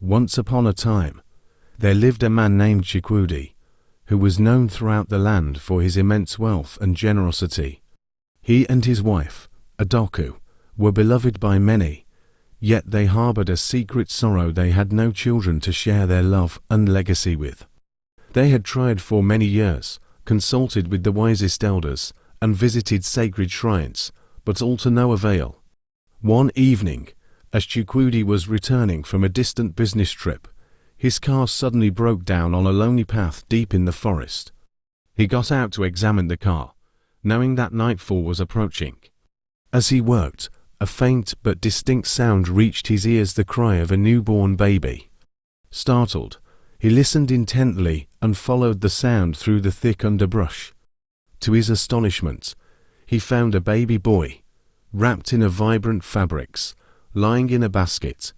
Once upon a time, there lived a man named Chikwudi, who was known throughout the land for his immense wealth and generosity. He and his wife, Adoku, were beloved by many, yet they harbored a secret sorrow. They had no children to share their love and legacy with. They had tried for many years, consulted with the wisest elders, and visited sacred shrines, but all to no avail. One evening, as Chikwudi was returning from a distant business trip, his car suddenly broke down on a lonely path deep in the forest. He got out to examine the car, knowing that nightfall was approaching. As he worked, a faint but distinct sound reached his ears, the cry of a newborn baby. Startled, he listened intently and followed the sound through the thick underbrush. To his astonishment, he found a baby boy, wrapped in vibrant fabrics, lying in a basket.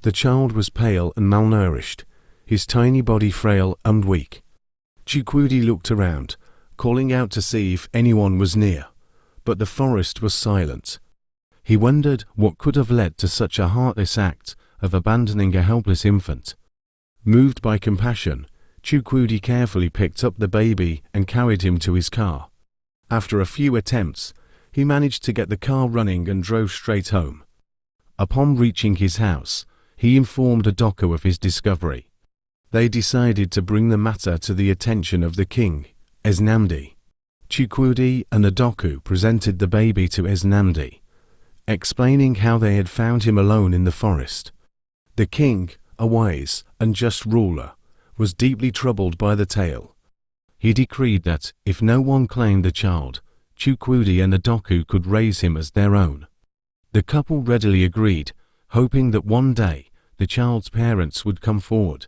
The child was pale and malnourished, his tiny body frail and weak. Chikwudi looked around, calling out to see if anyone was near, but the forest was silent. He wondered what could have led to such a heartless act of abandoning a helpless infant. Moved by compassion, Chikwudi carefully picked up the baby and carried him to his car. After a few attempts, he managed to get the car running and drove straight home. Upon reaching his house, he informed Adoku of his discovery. They decided to bring the matter to the attention of the king, Eznamdi. Chikwudi and Adoku presented the baby to Eznamdi, explaining how they had found him alone in the forest. The king, a wise and just ruler, was deeply troubled by the tale. He decreed that, if no one claimed the child, Chikwudi and Adoku could raise him as their own. The couple readily agreed, hoping that one day the child's parents would come forward,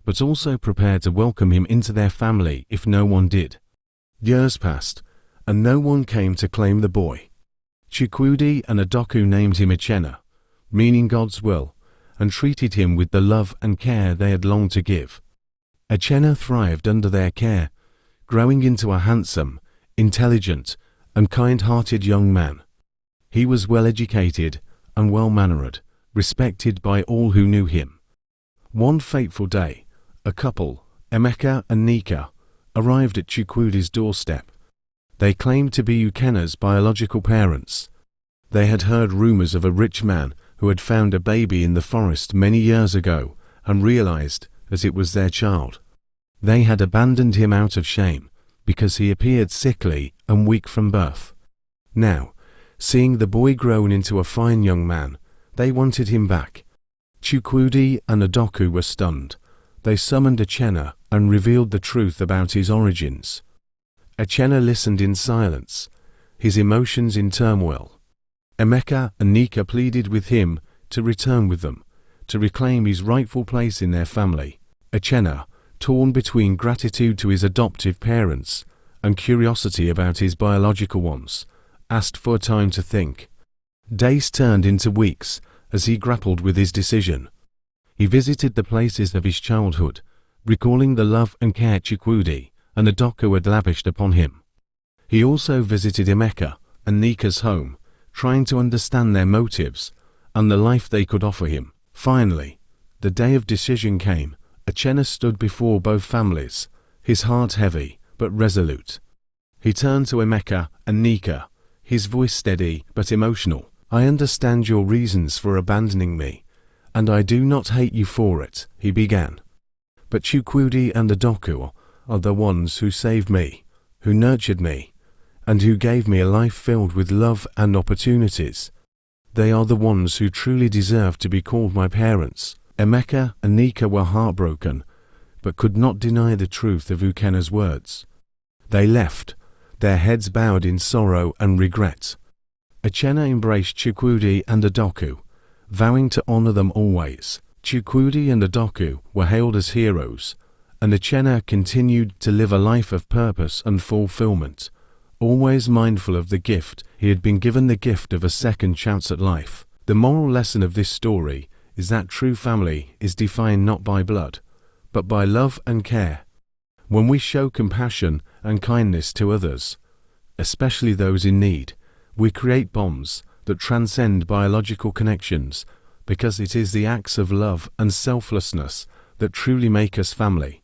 but also prepared to welcome him into their family if no one did. Years passed, and no one came to claim the boy. Chikwudi and Adoku named him Echena, meaning God's will, and treated him with the love and care they had longed to give. Echena thrived under their care, growing into a handsome, intelligent, and kind-hearted young man. He was well-educated and well-mannered, respected by all who knew him. One fateful day, a couple, Amaka and Nika, arrived at Chikwudi's doorstep. They claimed to be Echena's biological parents. They had heard rumors of a rich man who had found a baby in the forest many years ago and realized that it was their child. They had abandoned him out of shame because he appeared sickly and weak from birth. Now, seeing the boy grown into a fine young man, they wanted him back. Chikwudi and Adoku were stunned. They summoned Echena and revealed the truth about his origins. Echena listened in silence, his emotions in turmoil. Emeka and Nika pleaded with him to return with them, to reclaim his rightful place in their family. Echena, torn between gratitude to his adoptive parents and curiosity about his biological ones, asked for time to think. Days turned into weeks as he grappled with his decision. He visited the places of his childhood, recalling the love and care Chikwudi and Adoku had lavished upon him. He also visited Emeka and Nika's home, trying to understand their motives and the life they could offer him. Finally, the day of decision came. Echena stood before both families, his heart heavy but resolute. He turned to Emeka and Nika, his voice steady but emotional. "I understand your reasons for abandoning me, and I do not hate you for it," he began. "But Chikwudi and Adoku are the ones who saved me, who nurtured me, and who gave me a life filled with love and opportunities. They are the ones who truly deserve to be called my parents." Emeka and Nika were heartbroken, but could not deny the truth of Echena's words. They left, their heads bowed in sorrow and regret. Echena embraced Chikwudi and Adoku, vowing to honor them always. Chikwudi and Adoku were hailed as heroes, and Echena continued to live a life of purpose and fulfillment, always mindful of the gift he had been given, the gift of a second chance at life. The moral lesson of this story is that true family is defined not by blood, but by love and care. When we show compassion and kindness to others, especially those in need, we create bonds that transcend biological connections, because it is the acts of love and selflessness that truly make us family.